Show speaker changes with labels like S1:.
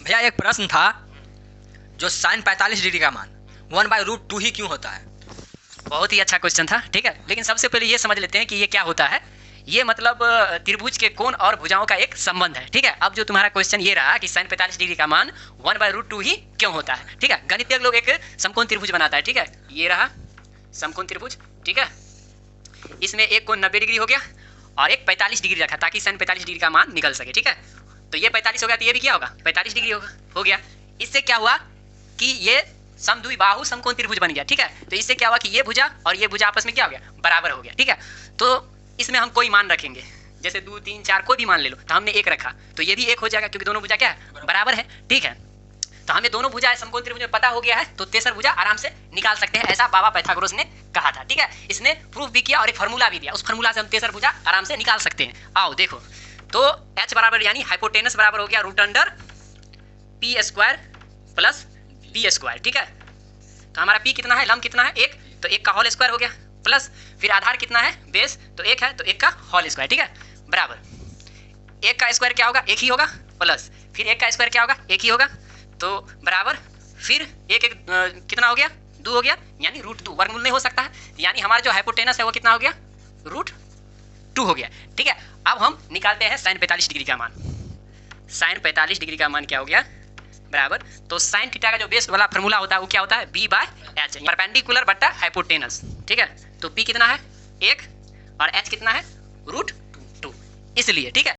S1: भैया एक प्रश्न था, जो साइन 45 डिग्री का मान 1/√2 ही क्यों होता है?
S2: बहुत ही अच्छा क्वेश्चन था, ठीक है। लेकिन सबसे पहले ये समझ लेते हैं कि ये क्या होता है। ये मतलब त्रिभुज के कोण और भुजाओं का एक संबंध है, ठीक है। अब जो तुम्हारा क्वेश्चन ये रहा कि साइन 45 डिग्री का मान 1/√2 ही क्यों होता है, ठीक है। गणितज्ञ लोग एक समकोण त्रिभुज बनाता है, ठीक है। ये रहा समकोण त्रिभुज, ठीक है। इसमें एक कोण 90 डिग्री हो गया और एक 45 डिग्री रखा ताकि साइन 45 डिग्री का मान निकल सके, ठीक है। तो ये 45 हो गया तो ये भी क्या होगा 45 डिग्री हो गया। इससे क्या हुआ कि ये समद्विबाहु समकोण त्रिभुज बन गया, ठीक है। तो इससे क्या हुआ कि ये भुजा और ये भुजा आपस में क्या हो गया, बराबर हो गया, ठीक है। तो इसमें हम कोई मान रखेंगे, जैसे 2 3 4 कोई भी मान ले लो, तो हमने एक रखा तो ये भी एक हो जाएगा क्योंकि दोनों भुजा क्या है, बराबर है, ठीक है। तो हमें दोनों भुजा समकोण त्रिभुज में पता हो गया है, तो तेसर भुजा आराम से निकाल सकते हैं, ऐसा बाबा पाइथागोरस ने कहा था, ठीक है। इसने प्रूफ भी किया और एक फार्मूला भी दिया, उस फार्मूला से हम तेसर भुजा आराम से निकाल सकते हैं। आओ देखो, तो h बराबर यानी हाइपोटेनस बराबर हो गया √p² प्लस b², ठीक है। तो हमारा p कितना है, लंब कितना है, 1, तो 1 का होल स्क्वायर हो गया, प्लस फिर आधार कितना है, बेस, तो 1 है तो 1 का होल स्क्वायर, ठीक है, बराबर 1 का स्क्वायर क्या होगा, 1 ही होगा, प्लस फिर 1 का स्क्वायर क्या होगा, 1 ही होगा, तो बराबर फिर 1 कितना हो गया, 2 हो गया, यानी √2, वर्गमूल नहीं हो सकता है, यानी हमारा जो हाइपोटेनस है वो कितना हो गया, √2 हो गया, ठीक है। अब हम निकालते हैं साइन 45 डिग्री का मान। साइन 45 डिग्री का मान क्या हो गया, बराबर, तो साइन थीटा का जो बेस वाला फार्मूला होता है वो क्या होता है, b/h, परपेंडिकुलर बट्टा हाइपोटेनस, ठीक है। तो p कितना है, 1 और h कितना है, √2, इसलिए, ठीक है।